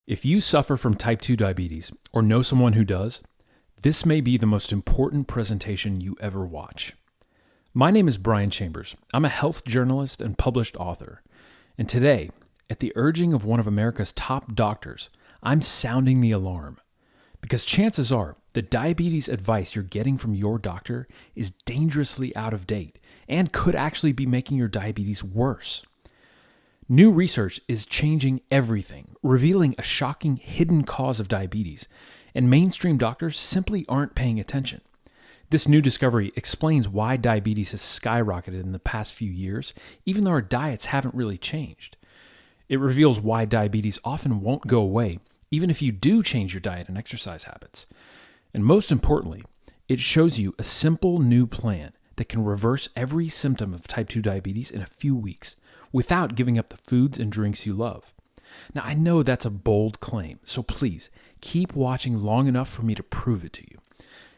If you suffer from type 2 diabetes or know someone who does, this may be the most important presentation you ever watch. My name is Brian Chambers. I'm a health journalist and published author. And today, at the urging of one of America's top doctors, I'm sounding the alarm. Because chances are the diabetes advice you're getting from your doctor is dangerously out of date and could actually be making your diabetes worse. New research is changing everything, revealing a shocking hidden cause of diabetes, and mainstream doctors simply aren't paying attention. This new discovery explains why diabetes has skyrocketed in the past few years, even though our diets haven't really changed. It reveals why diabetes often won't go away, even if you do change your diet and exercise habits. And most importantly, it shows you a simple new plan that can reverse every symptom of type 2 diabetes in a few weeks, without giving up the foods and drinks you love. Now, I know that's a bold claim, so please keep watching long enough for me to prove it to you.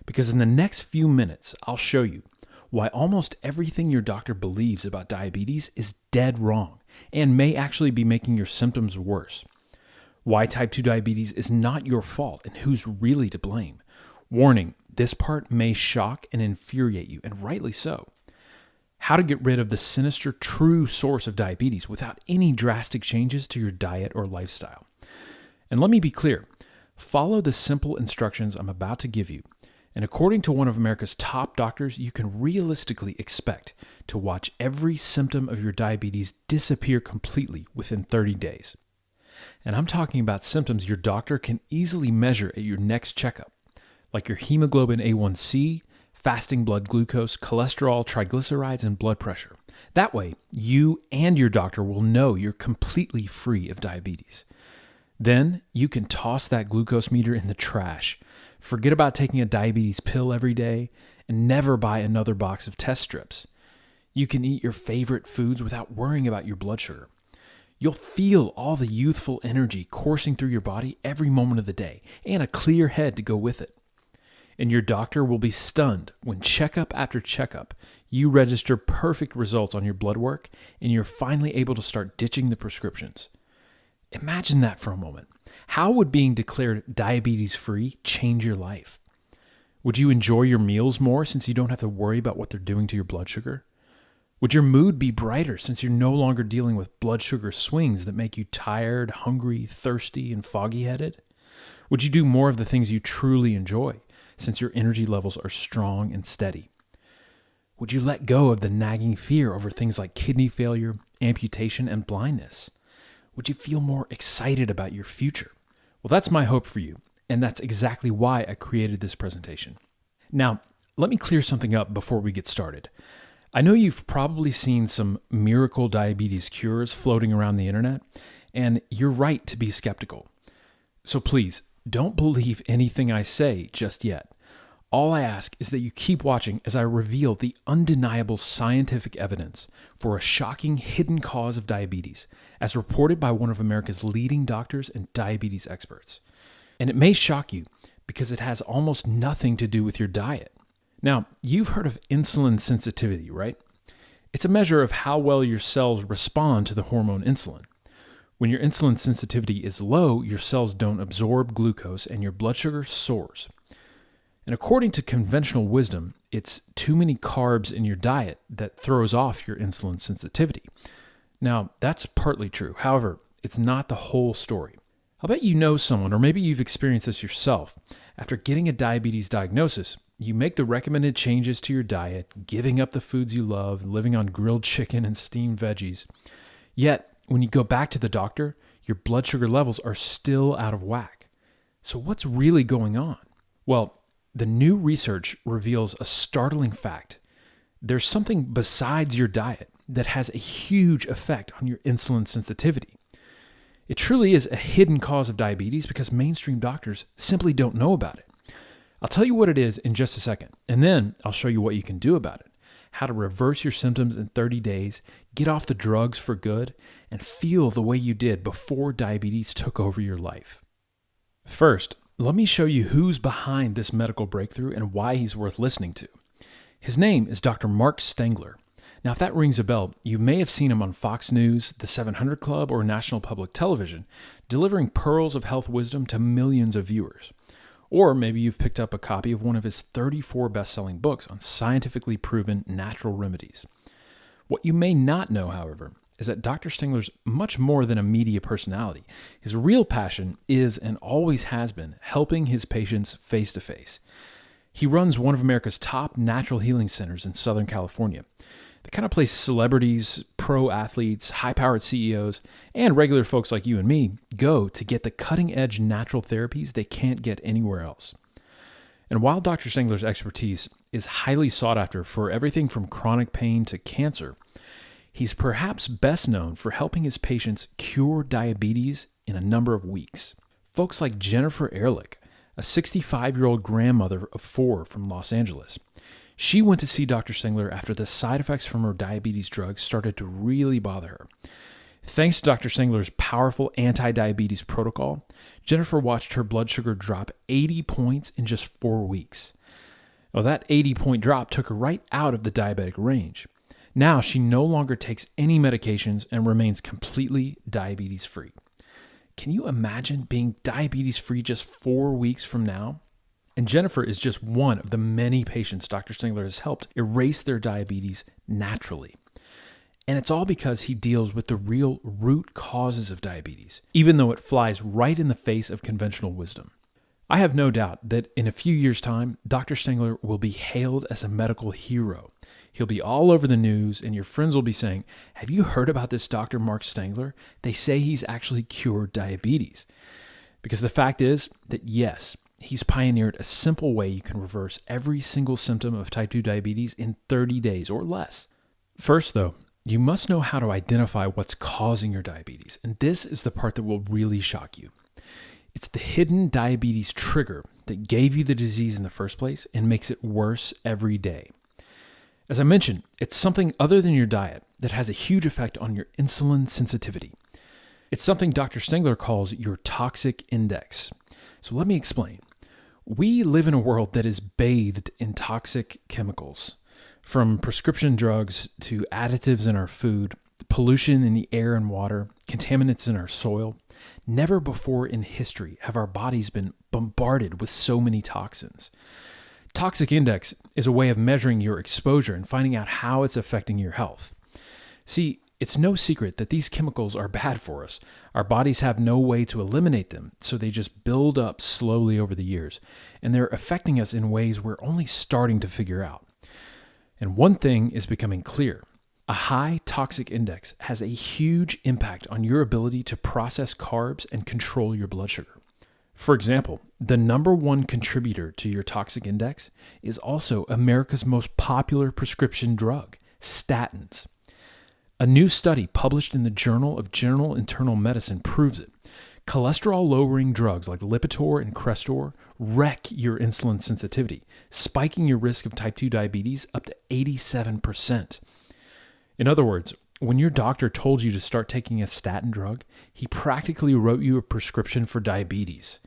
Because in the next few minutes, I'll show you why almost everything your doctor believes about diabetes is dead wrong and may actually be making your symptoms worse. Why type 2 diabetes is not your fault and who's really to blame. Warning, this part may shock and infuriate you, and rightly so. How to get rid of the sinister true source of diabetes without any drastic changes to your diet or lifestyle. And let me be clear, follow the simple instructions I'm about to give you, and according to one of America's top doctors, you can realistically expect to watch every symptom of your diabetes disappear completely within 30 days. And I'm talking about symptoms your doctor can easily measure at your next checkup, like your hemoglobin A1C, fasting blood glucose, cholesterol, triglycerides, and blood pressure. That way, you and your doctor will know you're completely free of diabetes. Then, you can toss that glucose meter in the trash. Forget about taking a diabetes pill every day, and never buy another box of test strips. You can eat your favorite foods without worrying about your blood sugar. You'll feel all the youthful energy coursing through your body every moment of the day, and a clear head to go with it. And your doctor will be stunned when checkup after checkup, you register perfect results on your blood work and you're finally able to start ditching the prescriptions. Imagine that for a moment. How would being declared diabetes-free change your life? Would you enjoy your meals more since you don't have to worry about what they're doing to your blood sugar? Would your mood be brighter since you're no longer dealing with blood sugar swings that make you tired, hungry, thirsty, and foggy-headed? Would you do more of the things you truly enjoy, since your energy levels are strong and steady? Would you let go of the nagging fear over things like kidney failure, amputation, and blindness? Would you feel more excited about your future? Well, that's my hope for you, and that's exactly why I created this presentation. Now, let me clear something up before we get started. I know you've probably seen some miracle diabetes cures floating around the internet, and you're right to be skeptical. So please, don't believe anything I say just yet. All I ask is that you keep watching as I reveal the undeniable scientific evidence for a shocking hidden cause of diabetes, as reported by one of America's leading doctors and diabetes experts. And it may shock you because it has almost nothing to do with your diet. Now, you've heard of insulin sensitivity, right? It's a measure of how well your cells respond to the hormone insulin. When your insulin sensitivity is low, your cells don't absorb glucose and your blood sugar soars. And according to conventional wisdom, it's too many carbs in your diet that throws off your insulin sensitivity. Now, that's partly true. However, it's not the whole story. I'll bet you know someone, or maybe you've experienced this yourself. After getting a diabetes diagnosis, you make the recommended changes to your diet, giving up the foods you love, living on grilled chicken and steamed veggies. Yet, when you go back to the doctor, your blood sugar levels are still out of whack. So what's really going on? Well, the new research reveals a startling fact. There's something besides your diet that has a huge effect on your insulin sensitivity. It truly is a hidden cause of diabetes because mainstream doctors simply don't know about it. I'll tell you what it is in just a second, and then I'll show you what you can do about it. How to reverse your symptoms in 30 days, get off the drugs for good, and feel the way you did before diabetes took over your life. First, let me show you who's behind this medical breakthrough and why he's worth listening to. His name is Dr. Mark Stengler. Now, if that rings a bell, you may have seen him on Fox News, The 700 Club, or National Public Television, delivering pearls of health wisdom to millions of viewers. Or maybe you've picked up a copy of one of his 34 best-selling books on scientifically proven natural remedies. What you may not know, however, is that Dr. Stingler's much more than a media personality. His real passion is and always has been helping his patients face to face. He runs one of America's top natural healing centers in Southern California. The kind of place celebrities, pro athletes, high-powered CEOs, and regular folks like you and me go to get the cutting-edge natural therapies they can't get anywhere else. And while Dr. Stingler's expertise is highly sought after for everything from chronic pain to cancer, he's perhaps best known for helping his patients cure diabetes in a number of weeks. Folks like Jennifer Ehrlich, a 65-year-old grandmother of 4 from Los Angeles. She went to see Dr. Stingler after the side effects from her diabetes drugs started to really bother her. Thanks to Dr. Stingler's powerful anti-diabetes protocol, Jennifer watched her blood sugar drop 80 points in just 4 weeks. Well, that 80-point drop took her right out of the diabetic range. Now she no longer takes any medications and remains completely diabetes-free. Can you imagine being diabetes-free just 4 weeks from now? And Jennifer is just one of the many patients Dr. Stingler has helped erase their diabetes naturally. And it's all because he deals with the real root causes of diabetes, even though it flies right in the face of conventional wisdom. I have no doubt that in a few years' time, Dr. Stingler will be hailed as a medical hero. He'll be all over the news, and your friends will be saying, "Have you heard about this Dr. Mark Stingler? They say he's actually cured diabetes." Because the fact is that yes, he's pioneered a simple way you can reverse every single symptom of type 2 diabetes in 30 days or less. First, though, you must know how to identify what's causing your diabetes, and this is the part that will really shock you. It's the hidden diabetes trigger that gave you the disease in the first place and makes it worse every day. As I mentioned, it's something other than your diet that has a huge effect on your insulin sensitivity. It's something Dr. Stingler calls your toxic index. So let me explain. We live in a world that is bathed in toxic chemicals, from prescription drugs to additives in our food, pollution in the air and water, contaminants in our soil. Never before in history have our bodies been bombarded with so many toxins. Toxic index is a way of measuring your exposure and finding out how it's affecting your health. See, it's no secret that these chemicals are bad for us. Our bodies have no way to eliminate them, so they just build up slowly over the years, and they're affecting us in ways we're only starting to figure out. And one thing is becoming clear. A high toxic index has a huge impact on your ability to process carbs and control your blood sugar. For example, the number one contributor to your toxic index is also America's most popular prescription drug, statins. A new study published in the Journal of General Internal Medicine proves it. Cholesterol-lowering drugs like Lipitor and Crestor wreck your insulin sensitivity, spiking your risk of type 2 diabetes up to 87%. In other words, when your doctor told you to start taking a statin drug, he practically wrote you a prescription for diabetes.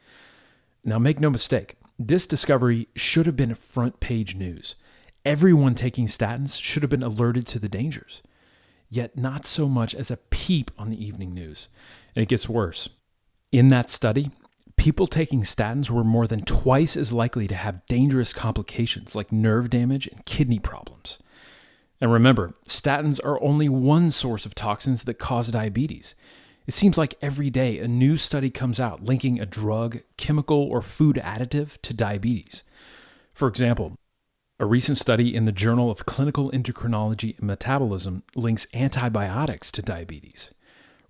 Now, make no mistake, this discovery should have been front page news. Everyone taking statins should have been alerted to the dangers. Yet not so much as a peep on the evening news. And it gets worse. In that study, people taking statins were more than twice as likely to have dangerous complications like nerve damage and kidney problems. And remember, statins are only one source of toxins that cause diabetes. It seems like every day a new study comes out linking a drug, chemical, or food additive to diabetes. For example, a recent study in the Journal of Clinical Endocrinology and Metabolism links antibiotics to diabetes.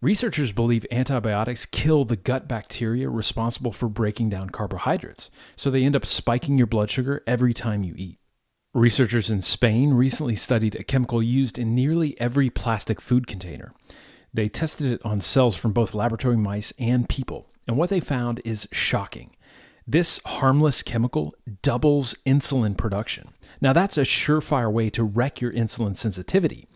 Researchers believe antibiotics kill the gut bacteria responsible for breaking down carbohydrates, so they end up spiking your blood sugar every time you eat. Researchers in Spain recently studied a chemical used in nearly every plastic food container. They tested it on cells from both laboratory mice and people, and what they found is shocking. This harmless chemical doubles insulin production. Now, that's a surefire way to wreck your insulin sensitivity.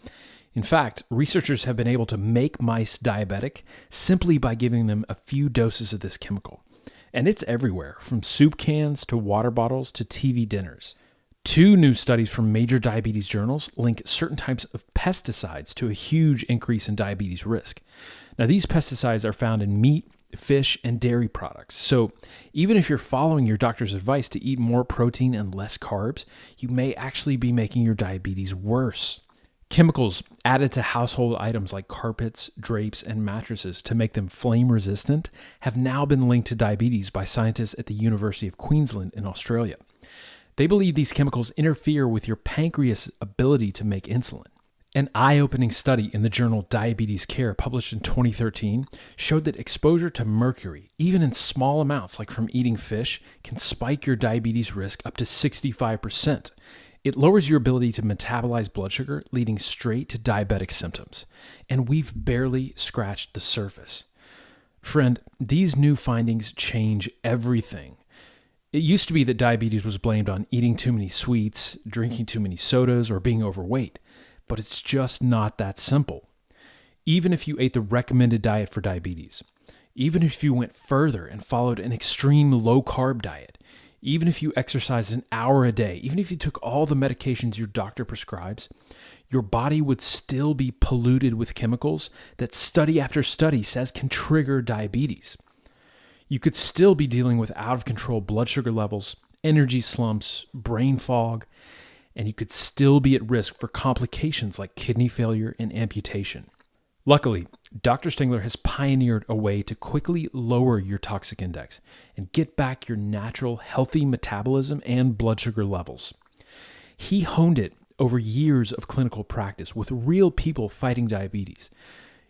In fact, researchers have been able to make mice diabetic simply by giving them a few doses of this chemical. And it's everywhere, from soup cans to water bottles to TV dinners. Two new studies from major diabetes journals link certain types of pesticides to a huge increase in diabetes risk. Now, these pesticides are found in meat, fish, and dairy products. So even if you're following your doctor's advice to eat more protein and less carbs, you may actually be making your diabetes worse. Chemicals added to household items like carpets, drapes, and mattresses to make them flame resistant have now been linked to diabetes by scientists at the University of Queensland in Australia. They believe these chemicals interfere with your pancreas' ability to make insulin. An eye-opening study in the journal Diabetes Care, published in 2013, showed that exposure to mercury, even in small amounts like from eating fish, can spike your diabetes risk up to 65%. It lowers your ability to metabolize blood sugar, leading straight to diabetic symptoms. And we've barely scratched the surface. Friend, these new findings change everything. It used to be that diabetes was blamed on eating too many sweets, drinking too many sodas, or being overweight. But it's just not that simple. Even if you ate the recommended diet for diabetes, even if you went further and followed an extreme low-carb diet, even if you exercised an hour a day, even if you took all the medications your doctor prescribes, your body would still be polluted with chemicals that study after study says can trigger diabetes. You could still be dealing with out-of-control blood sugar levels, energy slumps, brain fog, and you could still be at risk for complications like kidney failure and amputation. Luckily, Dr. Stingler has pioneered a way to quickly lower your toxic index and get back your natural, healthy metabolism and blood sugar levels. He honed it over years of clinical practice with real people fighting diabetes.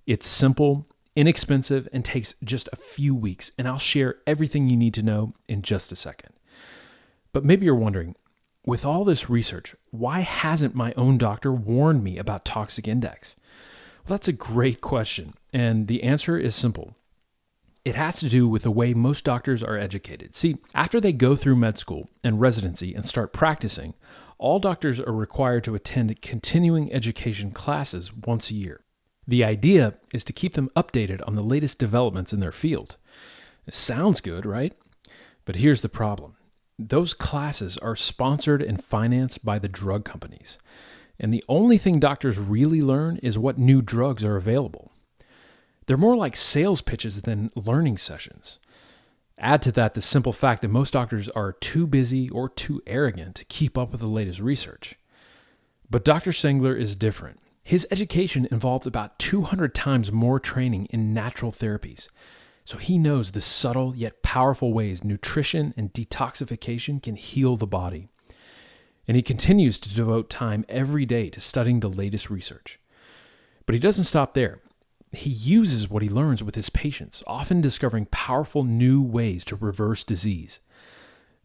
It's simple, inexpensive, and takes just a few weeks, and I'll share everything you need to know in just a second. But maybe you're wondering, with all this research, why hasn't my own doctor warned me about toxic index? Well, that's a great question, and the answer is simple. It has to do with the way most doctors are educated. See, after they go through med school and residency and start practicing, all doctors are required to attend continuing education classes once a year. The idea is to keep them updated on the latest developments in their field. It sounds good, right? But here's the problem. Those classes are sponsored and financed by the drug companies. And the only thing doctors really learn is what new drugs are available. They're more like sales pitches than learning sessions. Add to that the simple fact that most doctors are too busy or too arrogant to keep up with the latest research. But Dr. Stingler is different. His education involves about 200 times more training in natural therapies. So he knows the subtle yet powerful ways nutrition and detoxification can heal the body. And he continues to devote time every day to studying the latest research. But he doesn't stop there. He uses what he learns with his patients, often discovering powerful new ways to reverse disease.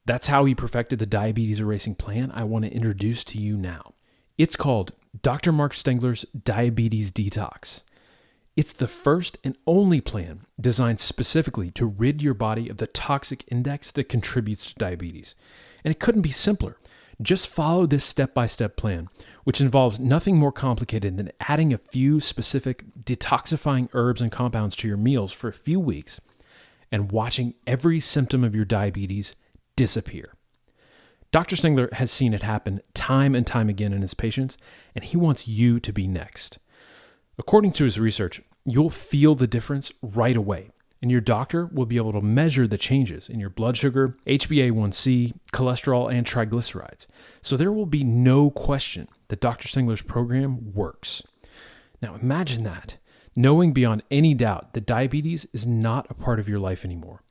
That's how he perfected the diabetes erasing plan I want to introduce to you now. It's called Dr. Mark Stingler's Diabetes Detox. It's the first and only plan designed specifically to rid your body of the toxic index that contributes to diabetes. And it couldn't be simpler. Just follow this step-by-step plan, which involves nothing more complicated than adding a few specific detoxifying herbs and compounds to your meals for a few weeks and watching every symptom of your diabetes disappear. Dr. Stingler has seen it happen time and time again in his patients, and he wants you to be next. According to his research, you'll feel the difference right away, and your doctor will be able to measure the changes in your blood sugar, HbA1c, cholesterol, and triglycerides. So there will be no question that Dr. Stingler's program works. Now imagine that, knowing beyond any doubt that diabetes is not a part of your life anymore.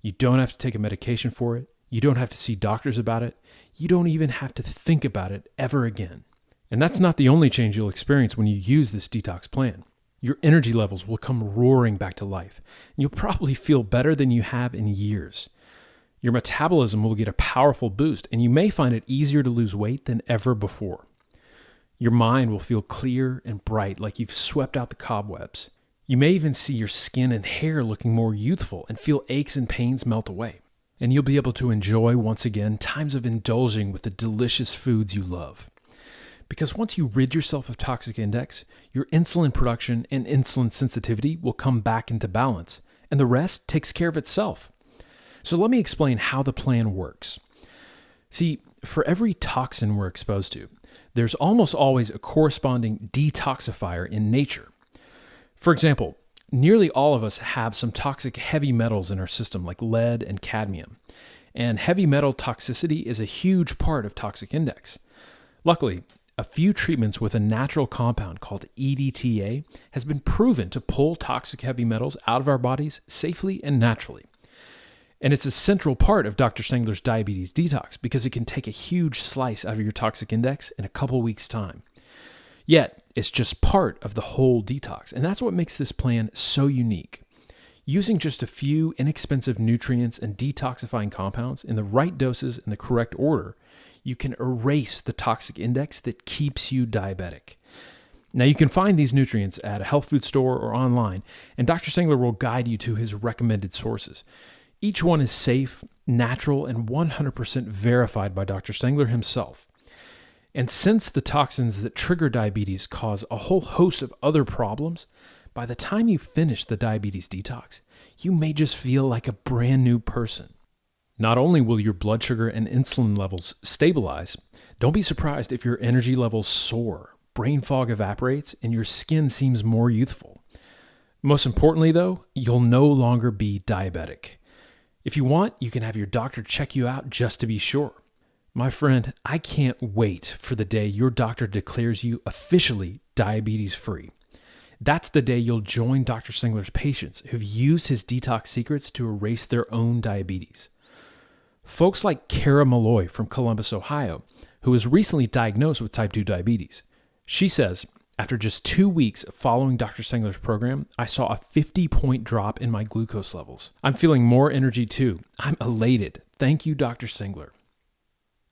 You don't have to take a medication for it. You don't have to see doctors about it. You don't even have to think about it ever again. And that's not the only change you'll experience when you use this detox plan. Your energy levels will come roaring back to life, and you'll probably feel better than you have in years. Your metabolism will get a powerful boost, and you may find it easier to lose weight than ever before. Your mind will feel clear and bright, like you've swept out the cobwebs. You may even see your skin and hair looking more youthful and feel aches and pains melt away. And you'll be able to enjoy, once again, times of indulging with the delicious foods you love. Because once you rid yourself of toxic index, your insulin production and insulin sensitivity will come back into balance, and the rest takes care of itself. So let me explain how the plan works. See, for every toxin we're exposed to, there's almost always a corresponding detoxifier in nature. For example, nearly all of us have some toxic heavy metals in our system like lead and cadmium. And heavy metal toxicity is a huge part of toxic index. Luckily, a few treatments with a natural compound called EDTA has been proven to pull toxic heavy metals out of our bodies safely and naturally. And it's a central part of Dr. Stengler's diabetes detox because it can take a huge slice out of your toxic index in a couple weeks' time. Yet, it's just part of the whole detox, and that's what makes this plan so unique. Using just a few inexpensive nutrients and detoxifying compounds in the right doses in the correct order, you can erase the toxic index that keeps you diabetic. Now, you can find these nutrients at a health food store or online, and Dr. Stengler will guide you to his recommended sources. Each one is safe, natural, and 100% verified by Dr. Stengler himself. And since the toxins that trigger diabetes cause a whole host of other problems, by the time you finish the diabetes detox, you may just feel like a brand new person. Not only will your blood sugar and insulin levels stabilize, don't be surprised if your energy levels soar, brain fog evaporates, and your skin seems more youthful. Most importantly, though, you'll no longer be diabetic. If you want, you can have your doctor check you out just to be sure. My friend, I can't wait for the day your doctor declares you officially diabetes-free. That's the day you'll join Dr. Stengler's patients who've used his detox secrets to erase their own diabetes. Folks like Kara Malloy from Columbus, Ohio, who was recently diagnosed with type 2 diabetes. She says, after just 2 weeks of following Dr. Stengler's program, I saw a 50-point drop in my glucose levels. I'm feeling more energy too. I'm elated. Thank you, Dr. Stengler.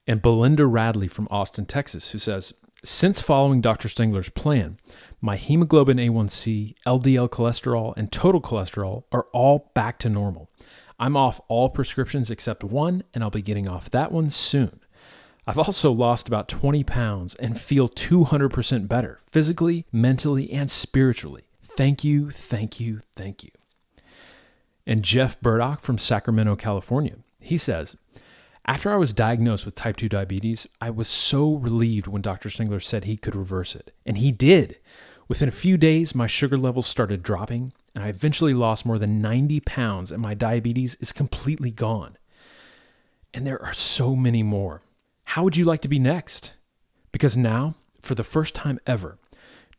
And Belinda Radley from Austin, Texas, who says, since following Dr. Stengler's plan, my hemoglobin A1C, LDL cholesterol, and total cholesterol are all back to normal. I'm off all prescriptions except one, and I'll be getting off that one soon. I've also lost about 20 pounds and feel 200% better, physically, mentally, and spiritually. Thank you, thank you, thank you. And Jeff Burdock from Sacramento, California, he says, after I was diagnosed with type 2 diabetes, I was so relieved when Dr. Stengler said he could reverse it. And he did. Within a few days, my sugar levels started dropping, and I eventually lost more than 90 pounds, and my diabetes is completely gone. And there are so many more. How would you like to be next? Because now, for the first time ever,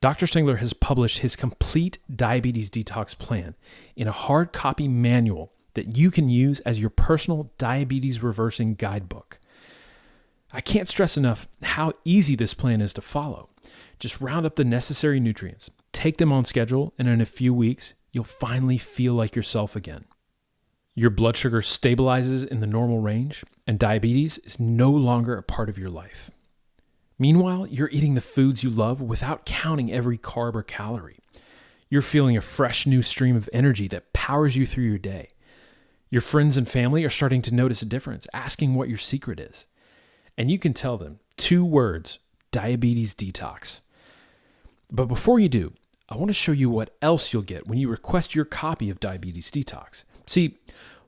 Dr. Stengler has published his complete diabetes detox plan in a hard copy manual that you can use as your personal diabetes reversing guidebook. I can't stress enough how easy this plan is to follow. Just round up the necessary nutrients, take them on schedule, and in a few weeks, you'll finally feel like yourself again. Your blood sugar stabilizes in the normal range, and diabetes is no longer a part of your life. Meanwhile, you're eating the foods you love without counting every carb or calorie. You're feeling a fresh new stream of energy that powers you through your day. Your friends and family are starting to notice a difference, asking what your secret is. And you can tell them 2 words, diabetes detox. But before you do, I want to show you what else you'll get when you request your copy of Diabetes Detox. See,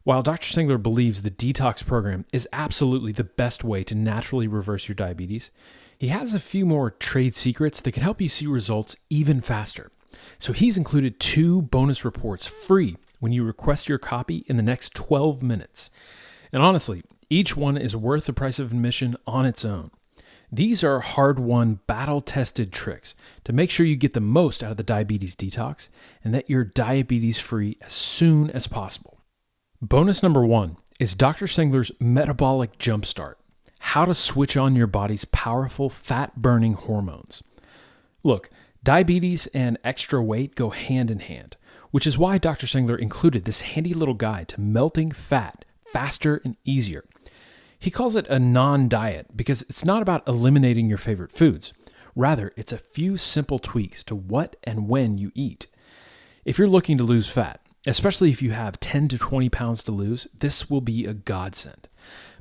while Dr. Stengler believes the detox program is absolutely the best way to naturally reverse your diabetes, he has a few more trade secrets that can help you see results even faster. So he's included 2 bonus reports free when you request your copy in the next 12 minutes. And honestly, each one is worth the price of admission on its own. These are hard-won, battle-tested tricks to make sure you get the most out of the diabetes detox and that you're diabetes-free as soon as possible. Bonus number 1 is Dr. Stengler's Metabolic Jumpstart, how to switch on your body's powerful fat-burning hormones. Look, diabetes and extra weight go hand in hand, which is why Dr. Stengler included this handy little guide to melting fat faster and easier. He calls it a non-diet because it's not about eliminating your favorite foods. Rather, it's a few simple tweaks to what and when you eat. If you're looking to lose fat, especially if you have 10 to 20 pounds to lose, this will be a godsend.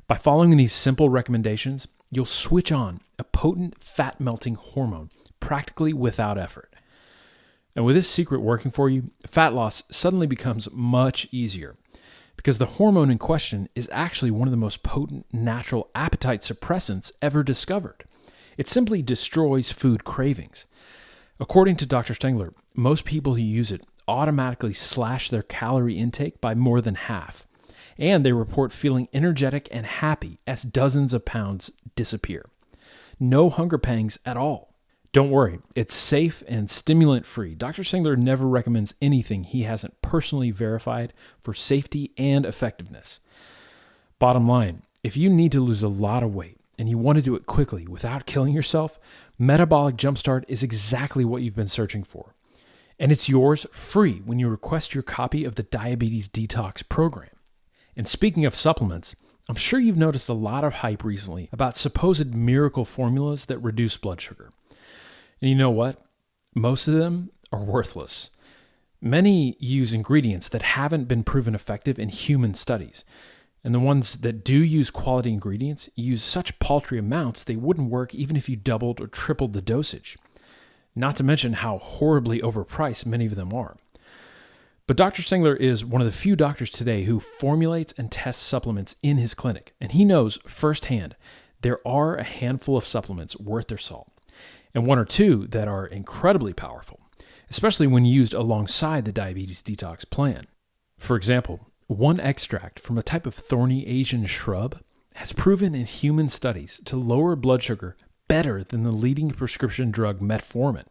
By following these simple recommendations, you'll switch on a potent fat-melting hormone practically without effort. And with this secret working for you, fat loss suddenly becomes much easier because the hormone in question is actually one of the most potent natural appetite suppressants ever discovered. It simply destroys food cravings. According to Dr. Stengler, most people who use it automatically slash their calorie intake by more than half, and they report feeling energetic and happy as dozens of pounds disappear. No hunger pangs at all. Don't worry, it's safe and stimulant-free. Dr. Stengler never recommends anything he hasn't personally verified for safety and effectiveness. Bottom line, if you need to lose a lot of weight and you want to do it quickly without killing yourself, Metabolic Jumpstart is exactly what you've been searching for. And it's yours free when you request your copy of the Diabetes Detox program. And speaking of supplements, I'm sure you've noticed a lot of hype recently about supposed miracle formulas that reduce blood sugar. And you know what? Most of them are worthless. Many use ingredients that haven't been proven effective in human studies. And the ones that do use quality ingredients use such paltry amounts they wouldn't work even if you doubled or tripled the dosage. Not to mention how horribly overpriced many of them are. But Dr. Stengler is one of the few doctors today who formulates and tests supplements in his clinic, and he knows firsthand there are a handful of supplements worth their salt, and one or two that are incredibly powerful, especially when used alongside the Diabetes Detox plan. For example, one extract from a type of thorny Asian shrub has proven in human studies to lower blood sugar better than the leading prescription drug metformin.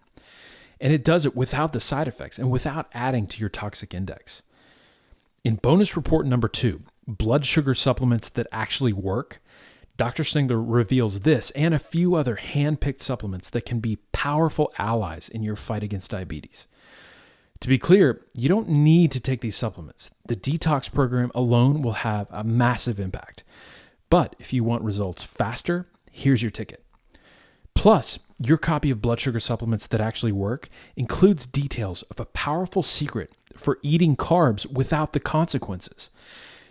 And it does it without the side effects and without adding to your toxic index. In bonus report number 2, blood sugar supplements that actually work, Dr. Stengler reveals this and a few other hand-picked supplements that can be powerful allies in your fight against diabetes. To be clear, you don't need to take these supplements. The detox program alone will have a massive impact. But if you want results faster, here's your ticket. Plus, your copy of blood sugar supplements that actually work includes details of a powerful secret for eating carbs without the consequences.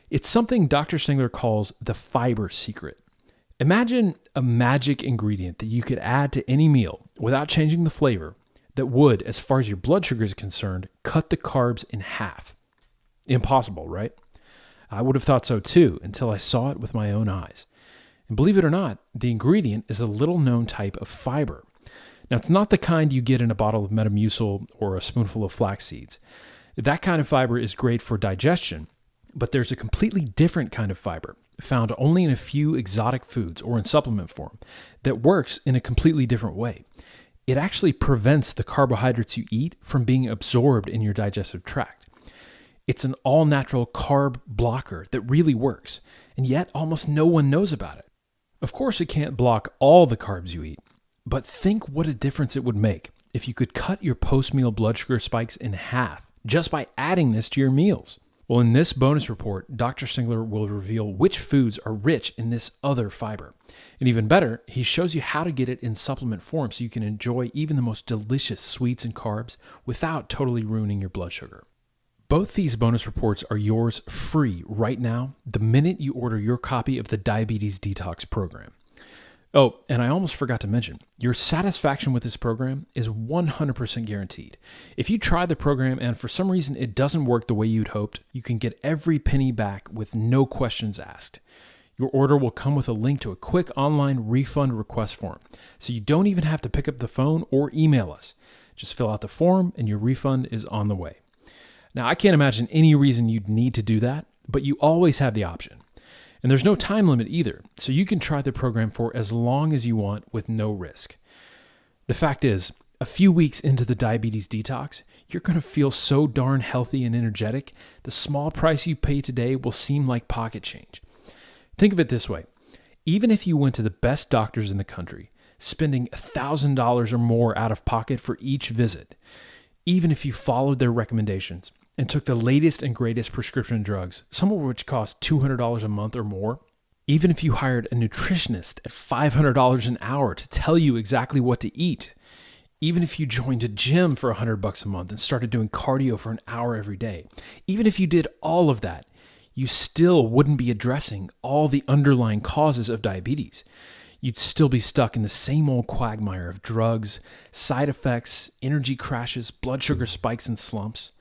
It's something Dr. Stengler calls the fiber secret. Imagine a magic ingredient that you could add to any meal without changing the flavor that would, as far as your blood sugar is concerned, cut the carbs in half. Impossible, right? I would have thought so too until I saw it with my own eyes. And believe it or not, the ingredient is a little-known type of fiber. Now, it's not the kind you get in a bottle of Metamucil or a spoonful of flax seeds. That kind of fiber is great for digestion, but there's a completely different kind of fiber found only in a few exotic foods or in supplement form that works in a completely different way. It actually prevents the carbohydrates you eat from being absorbed in your digestive tract. It's an all-natural carb blocker that really works, and yet almost no one knows about it. Of course, it can't block all the carbs you eat, but think what a difference it would make if you could cut your post-meal blood sugar spikes in half just by adding this to your meals. Well, in this bonus report, Dr. Stengler will reveal which foods are rich in this other fiber. And even better, he shows you how to get it in supplement form so you can enjoy even the most delicious sweets and carbs without totally ruining your blood sugar. Both these bonus reports are yours free right now, the minute you order your copy of the Diabetes Detox program. Oh, and I almost forgot to mention, your satisfaction with this program is 100% guaranteed. If you try the program and for some reason it doesn't work the way you'd hoped, you can get every penny back with no questions asked. Your order will come with a link to a quick online refund request form, so you don't even have to pick up the phone or email us. Just fill out the form and your refund is on the way. Now, I can't imagine any reason you'd need to do that, but you always have the option. And there's no time limit either, so you can try the program for as long as you want with no risk. The fact is, a few weeks into the Diabetes Detox, you're going to feel so darn healthy and energetic, the small price you pay today will seem like pocket change. Think of it this way. Even if you went to the best doctors in the country, spending $1,000 or more out of pocket for each visit, even if you followed their recommendations and took the latest and greatest prescription drugs, some of which cost $200 a month or more, even if you hired a nutritionist at $500 an hour to tell you exactly what to eat, even if you joined a gym for $100 a month and started doing cardio for an hour every day, even if you did all of that, you still wouldn't be addressing all the underlying causes of diabetes. You'd still be stuck in the same old quagmire of drugs, side effects, energy crashes, blood sugar spikes and slumps.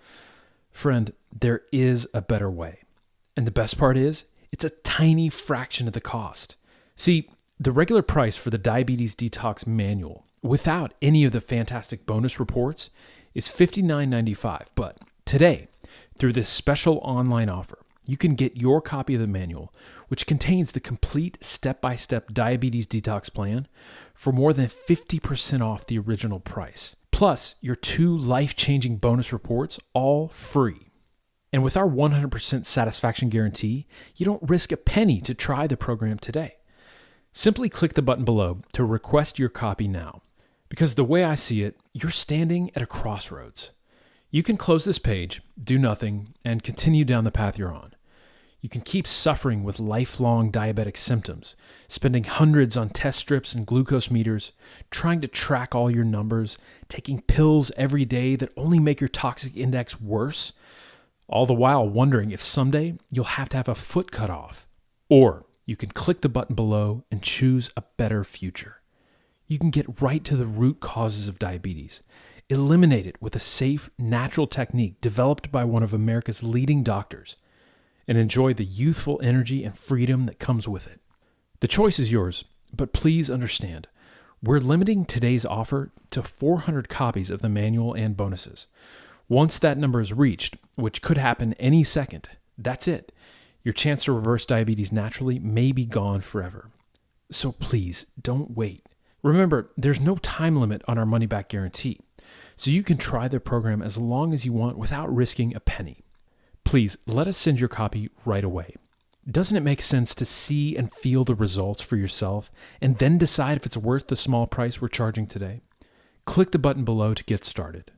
Friend, there is a better way. And the best part is, it's a tiny fraction of the cost. See, the regular price for the Diabetes Detox Manual, without any of the fantastic bonus reports, is $59.95. But today, through this special online offer, you can get your copy of the manual, which contains the complete step-by-step diabetes detox plan, for more than 50% off the original price. Plus, your 2 life-changing bonus reports, all free. And with our 100% satisfaction guarantee, you don't risk a penny to try the program today. Simply click the button below to request your copy now. Because the way I see it, you're standing at a crossroads. You can close this page, do nothing, and continue down the path you're on. You can keep suffering with lifelong diabetic symptoms, spending hundreds on test strips and glucose meters, trying to track all your numbers, taking pills every day that only make your toxic index worse, all the while wondering if someday you'll have to have a foot cut off. Or you can click the button below and choose a better future. You can get right to the root causes of diabetes, eliminate it with a safe, natural technique developed by one of America's leading doctors, and enjoy the youthful energy and freedom that comes with it. The choice is yours, but please understand, we're limiting today's offer to 400 copies of the manual and bonuses. Once that number is reached, which could happen any second, that's it. Your chance to reverse diabetes naturally may be gone forever. So please, don't wait. Remember, there's no time limit on our money-back guarantee, so you can try the program as long as you want without risking a penny. Please, let us send your copy right away. Doesn't it make sense to see and feel the results for yourself and then decide if it's worth the small price we're charging today? Click the button below to get started.